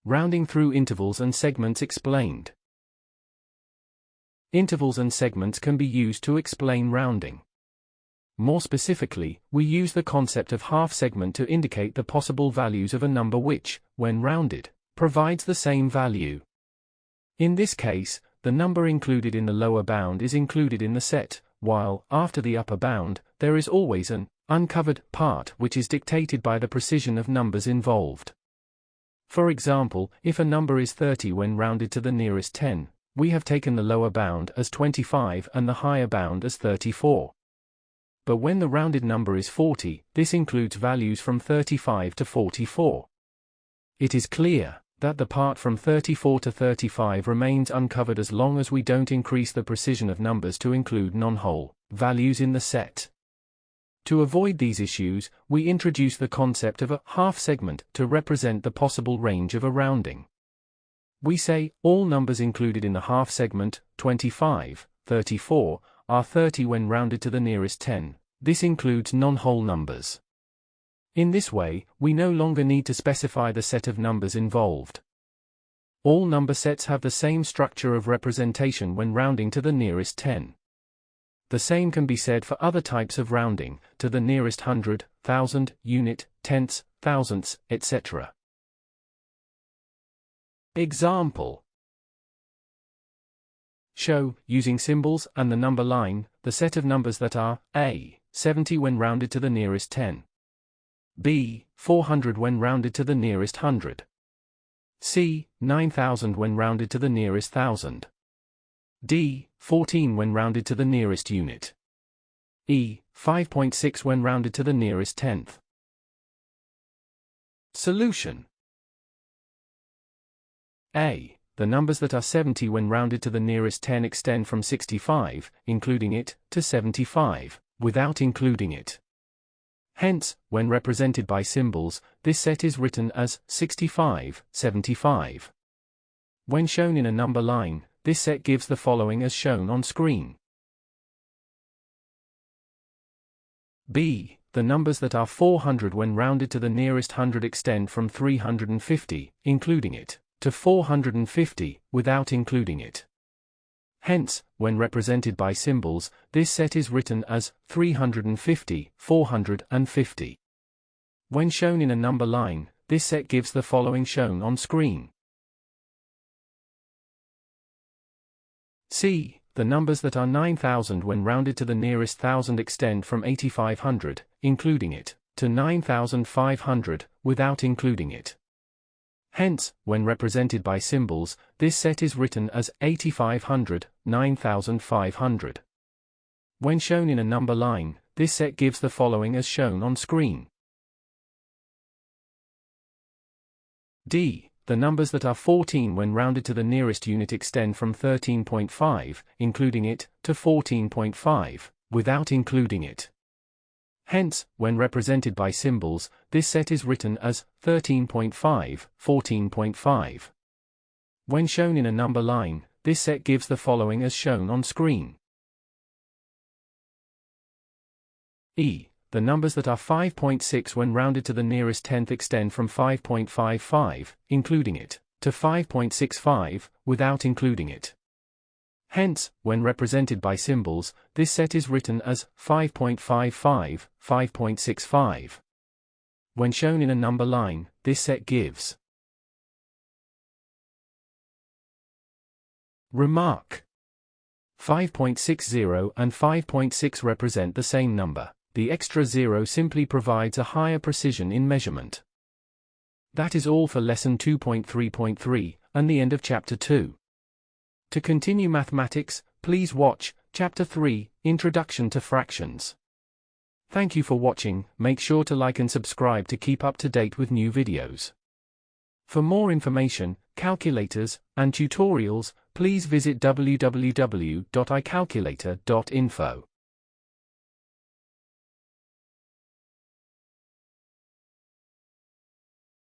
Rounding through intervals and segments explained. Intervals and segments can be used to explain rounding. More specifically, we use the concept of half segment to indicate the possible values of a number which, when rounded, provides the same value. In this case, the number included in the lower bound is included in the set, while, after the upper bound, there is always an uncovered part which is dictated by the precision of numbers involved. For example, if a number is 30 when rounded to the nearest 10, we have taken the lower bound as 25 and the higher bound as 34. But when the rounded number is 40, this includes values from 35 to 44. It is clear that the part from 34 to 35 remains uncovered as long as we don't increase the precision of numbers to include non-whole values in the set. To avoid these issues, we introduce the concept of a half segment to represent the possible range of a rounding. We say, all numbers included in the half segment, 25, 34, are 30 when rounded to the nearest 10. This includes non-whole numbers. In this way, we no longer need to specify the set of numbers involved. All number sets have the same structure of representation when rounding to the nearest 10. The same can be said for other types of rounding, to the nearest hundred, thousand, unit, tenths, thousandths, etc. Example. Show, using symbols and the number line, the set of numbers that are a. 70 when rounded to the nearest 10. b. 400 when rounded to the nearest 100. c. 9000 when rounded to the nearest 1000. d. 14 when rounded to the nearest unit. e. 5.6 when rounded to the nearest tenth. Solution. A. The numbers that are 70 when rounded to the nearest 10 extend from 65, including it, to 75, without including it. Hence, when represented by symbols, this set is written as 65, 75. When shown in a number line, this set gives the following as shown on screen. B. The numbers that are 400 when rounded to the nearest 100 extend from 350, including it, to 450, without including it. Hence, when represented by symbols, this set is written as 350, 450. When shown in a number line, this set gives the following shown on screen. C. The numbers that are 9000 when rounded to the nearest 1000 extend from 8500, including it, to 9500, without including it. Hence, when represented by symbols, this set is written as 8500, 9500. When shown in a number line, this set gives the following as shown on screen. D. The numbers that are 14 when rounded to the nearest unit extend from 13.5, including it, to 14.5, without including it. Hence, when represented by symbols, this set is written as 13.5, 14.5. When shown in a number line, this set gives the following as shown on screen. E. The numbers that are 5.6 when rounded to the nearest tenth extend from 5.55, including it, to 5.65, without including it. Hence, when represented by symbols, this set is written as 5.55, 5.65. When shown in a number line, this set gives. Remark. 5.60 and 5.6 represent the same number. The extra 0 simply provides a higher precision in measurement. That is all for lesson 2.3.3, and the end of chapter 2. To continue mathematics, please watch chapter 3, Introduction to Fractions. Thank you for watching. Make sure to like and subscribe to keep up to date with new videos. For more information, calculators, and tutorials, please visit www.icalculator.info.